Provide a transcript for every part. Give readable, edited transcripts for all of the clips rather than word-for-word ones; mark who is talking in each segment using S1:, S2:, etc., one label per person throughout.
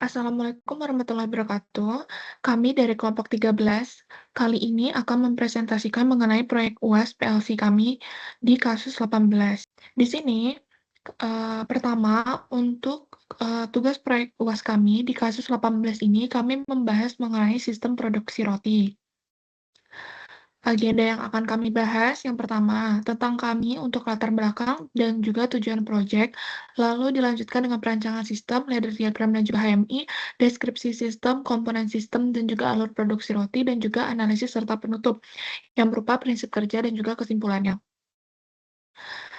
S1: Assalamualaikum warahmatullahi wabarakatuh. Kami dari kelompok 13 kali ini akan mempresentasikan mengenai proyek UAS PLC kami di kasus 18. Di sini, pertama untuk tugas proyek UAS kami di kasus 18 ini kami membahas mengenai sistem produksi roti. Agenda yang akan kami bahas yang pertama tentang kami untuk latar belakang dan juga tujuan proyek, lalu dilanjutkan dengan perancangan sistem, ladder diagram dan juga HMI, deskripsi sistem, komponen sistem dan juga alur produksi roti dan juga analisis serta penutup yang berupa prinsip kerja dan juga kesimpulannya.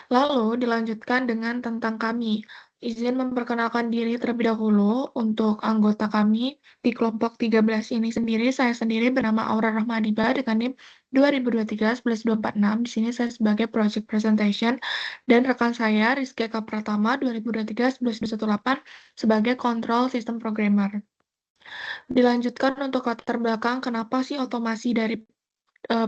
S1: Lalu dilanjutkan dengan tentang kami. Izin memperkenalkan diri terlebih dahulu untuk anggota kami di kelompok 13 ini sendiri. Saya sendiri bernama Aura Rahmadiba dengan NIM 2023-11246. Di sini saya sebagai Project Presentation dan rekan saya Rizky Eka Pratama 2023-11218 sebagai Control System Programmer. Dilanjutkan untuk latar belakang kenapa sih otomasi dari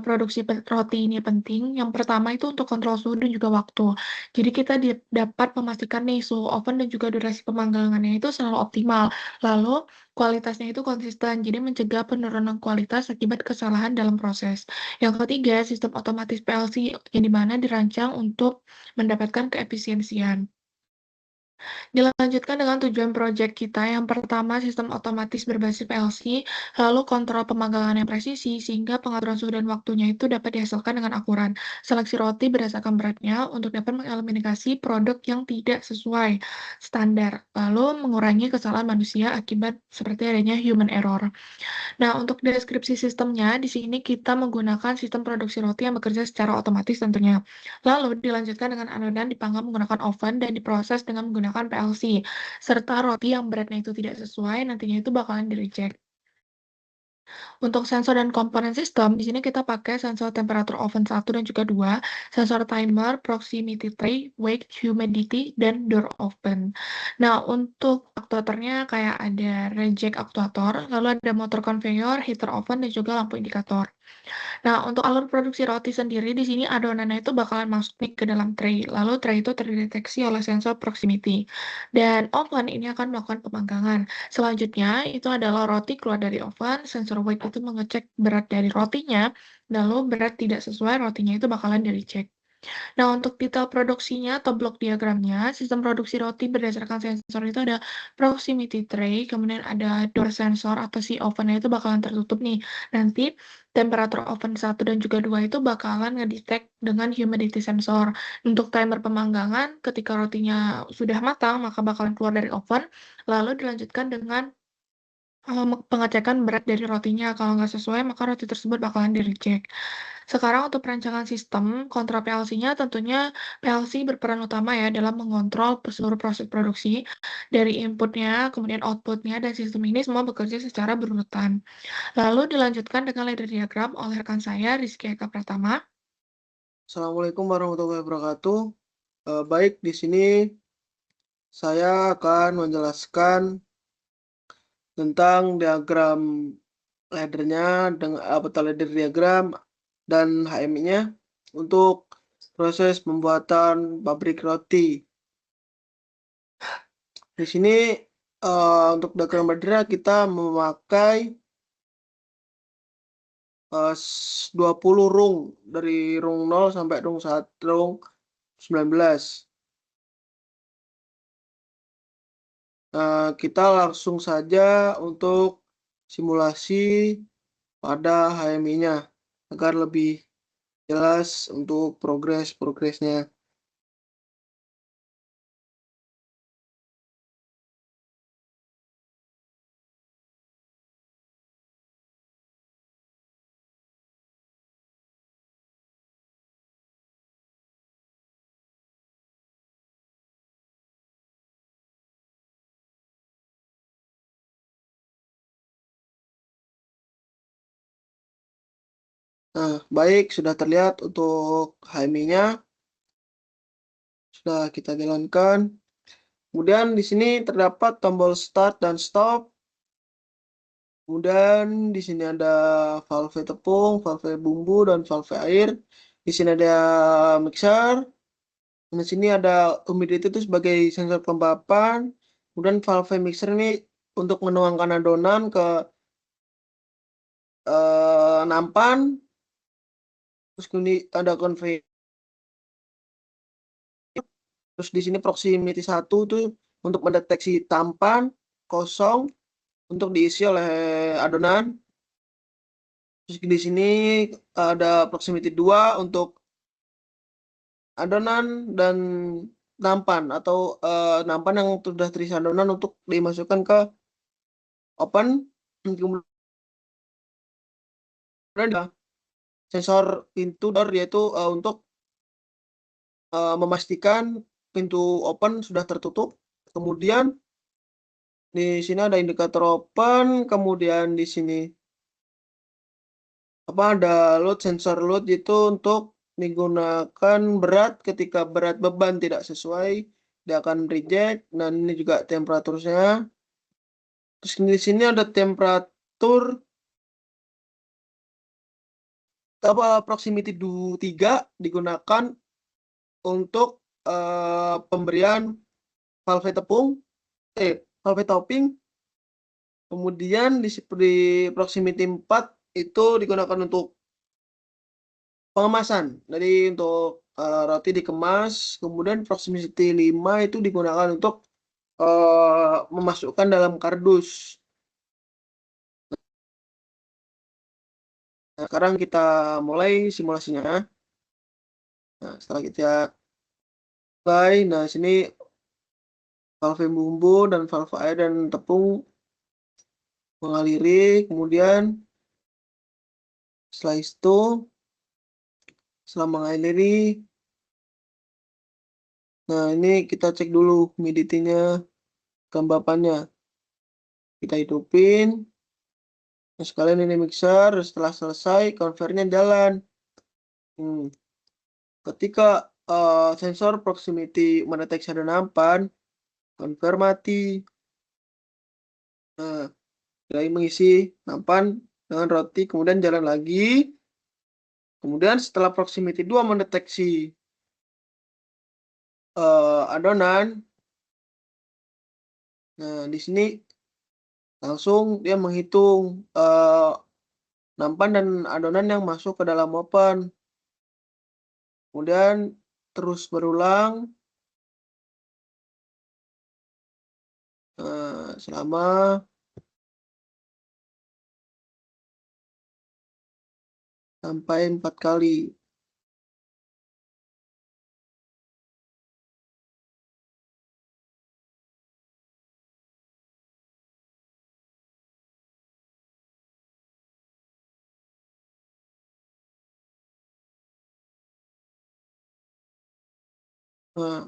S1: produksi roti ini penting. Yang pertama itu untuk kontrol suhu dan juga waktu. Jadi kita dapat memastikan nih suhu oven dan juga durasi pemanggangannya itu selalu optimal. Lalu kualitasnya itu konsisten, jadi mencegah penurunan kualitas akibat kesalahan dalam proses. Yang ketiga, sistem otomatis PLC yang dimana dirancang untuk mendapatkan keefisiensian. Dilanjutkan dengan tujuan proyek kita. Yang pertama, sistem otomatis berbasis PLC, lalu kontrol pemanggangan yang presisi, sehingga pengaturan suhu dan waktunya itu dapat dihasilkan dengan akurat. Seleksi roti berdasarkan beratnya untuk dapat mengeliminasi produk yang tidak sesuai standar, lalu mengurangi kesalahan manusia akibat seperti adanya human error. Nah, untuk deskripsi sistemnya, di sini kita menggunakan sistem produksi roti yang bekerja secara otomatis tentunya. Lalu dilanjutkan dengan adonan dipanggang menggunakan oven dan diproses dengan menggunakan PLC. Serta roti yang beratnya itu tidak sesuai, nantinya itu bakalan di-reject. Untuk sensor dan komponen sistem, di sini kita pakai sensor temperatur oven 1 dan juga 2, sensor timer, proximity tray, wake, humidity, dan door open. Nah, untuk aktuatornya kayak ada reject aktuator, lalu ada motor conveyor, heater oven, dan juga lampu indikator. Nah, untuk alur produksi roti sendiri di sini adonannya itu bakalan masuk nih ke dalam tray. Lalu tray itu terdeteksi oleh sensor proximity. Dan oven ini akan melakukan pemanggangan. Selanjutnya itu adalah roti keluar dari oven, sensor weight itu mengecek berat dari rotinya, lalu berat tidak sesuai rotinya itu bakalan di-reject. Nah, untuk detail produksinya atau blok diagramnya, sistem produksi roti berdasarkan sensor itu ada proximity tray, kemudian ada door sensor atau si ovennya itu bakalan tertutup nih. Nanti temperatur oven 1 dan juga 2 itu bakalan ngedetect dengan humidity sensor. Untuk timer pemanggangan, ketika rotinya sudah matang, maka bakalan keluar dari oven, lalu dilanjutkan dengan pengecekan berat dari rotinya. Kalau nggak sesuai, maka roti tersebut bakalan di-reject. Sekarang untuk perancangan sistem, kontrol PLC-nya tentunya PLC berperan utama ya dalam mengontrol seluruh proses produksi dari inputnya, kemudian outputnya, dan sistem ini semua bekerja secara berurutan. Lalu dilanjutkan dengan ladder diagram oleh rekan saya, Rizky Eka Pratama.
S2: Assalamualaikum warahmatullahi wabarakatuh. Baik, di sini saya akan menjelaskan tentang diagram laddernya dengan atau ladder diagram dan HMI-nya untuk proses pembuatan pabrik roti. Di sini untuk diagram laddernya kita memakai 20 rung dari rung 0 sampai rung 19. Kita langsung saja untuk simulasi pada HMI-nya agar lebih jelas untuk progresnya. Nah, baik, sudah terlihat untuk HMI-nya sudah kita jalankan. Kemudian di sini terdapat tombol start dan stop. Kemudian di sini ada valve tepung, valve bumbu, dan valve air. Di sini ada mixer. Di sini ada humidity itu sebagai sensor kelembapan. Kemudian valve mixer ini untuk menuangkan adonan ke nampan, terus ini ada conveyor, terus di sini proximity 1 tuh untuk mendeteksi tampan kosong untuk diisi oleh adonan. Terus di sini ada proximity 2 untuk adonan dan nampan atau nampan yang sudah terisi adonan untuk dimasukkan ke oven. Kemudian ada sensor pintu door, yaitu untuk memastikan pintu oven sudah tertutup. Kemudian di sini ada indikator open, kemudian di sini ada load, sensor load itu untuk digunakan berat. Ketika berat beban tidak sesuai, dia akan reject. Dan ini juga temperaturnya. Terus di sini ada temperatur proximity 3 digunakan untuk pemberian valve tepung, valve topping. Kemudian di proximity 4 itu digunakan untuk pengemasan. Jadi untuk roti dikemas. Kemudian proximity 5 itu digunakan untuk memasukkan dalam kardus. Nah, sekarang kita mulai simulasinya. Nah, setelah kita mulai, nah sini valve bumbu dan valve air dan tepung mengaliri. Kemudian setelah itu, setelah mengaliri, nah ini kita cek dulu humidity-nya, kelembapannya. Kita hidupin. Nah, sekalian ini mixer. Setelah selesai, converternya jalan. Ketika sensor proximity mendeteksi ada nampan, convert mati. Nah, mulai mengisi nampan dengan roti, kemudian jalan lagi. Kemudian setelah proximity 2 mendeteksi adonan, nah di sini langsung dia menghitung nampan dan adonan yang masuk ke dalam oven. Kemudian terus berulang selama sampai 4 kali. Nah,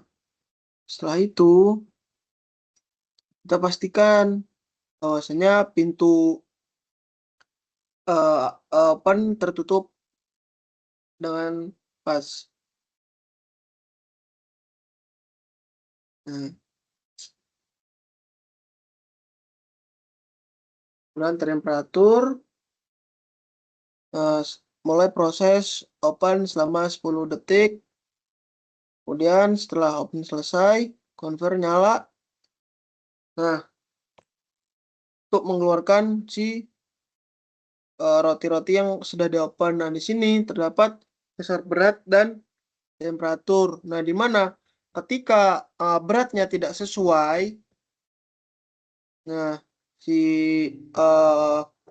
S2: setelah itu kita pastikan bahwasanya pintu oven tertutup dengan pas. Nah, kemudian temperatur, mulai proses oven selama 10 detik. Kemudian setelah oven selesai, convert nyala. Nah, untuk mengeluarkan si roti-roti yang sudah di oven. Nah, di sini terdapat sensor berat dan temperatur. Nah, di mana ketika beratnya tidak sesuai, nah si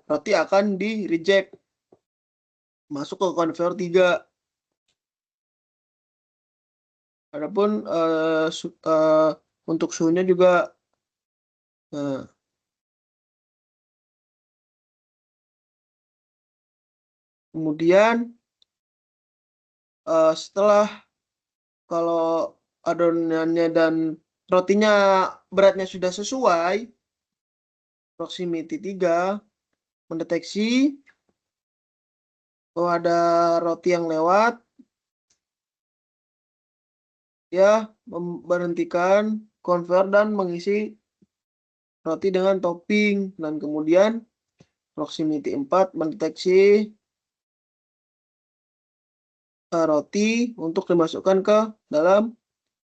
S2: roti akan di reject, masuk ke conveyor 3. Adapun untuk suhunya juga kemudian setelah kalau adonannya dan rotinya beratnya sudah sesuai, proximity 3 mendeteksi bahwa ada roti yang lewat, ya memberhentikan convert dan mengisi roti dengan topping. Dan kemudian proximity 4 mendeteksi roti untuk dimasukkan ke dalam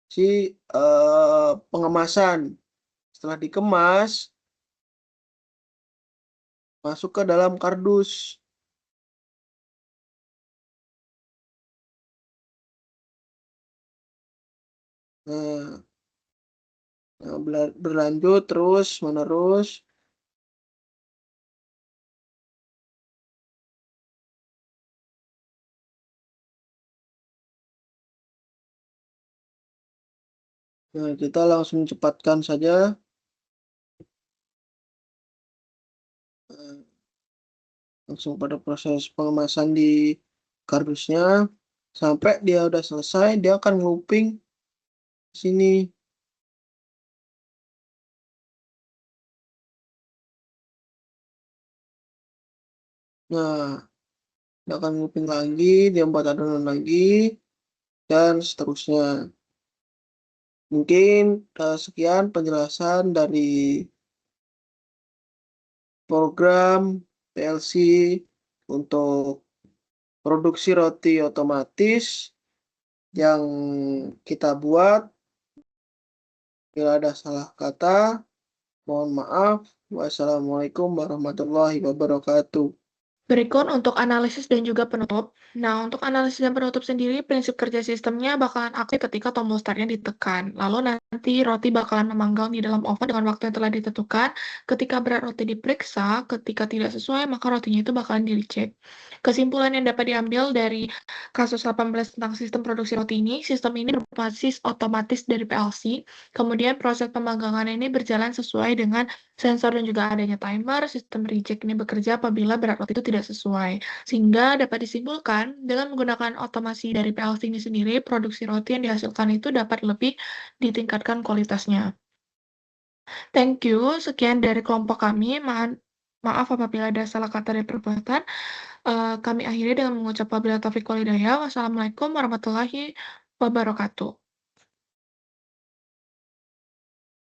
S2: si pengemasan. Setelah dikemas, masuk ke dalam kardus. Nah, berlanjut terus menerus. Nah, kita langsung cepatkan saja. Nah, langsung pada proses pengemasan di kardusnya. Sampai dia udah selesai, dia akan looping sini. Nah, dia akan looping lagi, dia buat adonan lagi, dan seterusnya. Mungkin sekian penjelasan dari program PLC untuk produksi roti otomatis yang kita buat. Bila ada salah kata, mohon maaf. Wassalamualaikum warahmatullahi wabarakatuh.
S1: Berikut untuk analisis dan juga penutup. Nah, untuk analisis dan penutup sendiri, prinsip kerja sistemnya bakalan aktif ketika tombol startnya ditekan. Lalu nanti roti bakalan memanggang di dalam oven dengan waktu yang telah ditentukan. Ketika berat roti diperiksa, ketika tidak sesuai, maka rotinya itu bakalan di-reject. Kesimpulan yang dapat diambil dari kasus 18 tentang sistem produksi roti ini, sistem ini berbasis otomatis dari PLC. Kemudian proses pemanggangan ini berjalan sesuai dengan sensor dan juga adanya timer. Sistem reject ini bekerja apabila berat roti itu tidak sesuai. Sehingga dapat disimpulkan, dengan menggunakan otomasi dari PLC ini sendiri, produksi roti yang dihasilkan itu dapat lebih ditingkatkan kualitasnya. Thank you, sekian dari kelompok kami. Maaf apabila ada salah kata dan perbuatan. Kami akhiri dengan mengucap wabillahi taufiq walhidayah. Wassalamualaikum warahmatullahi wabarakatuh.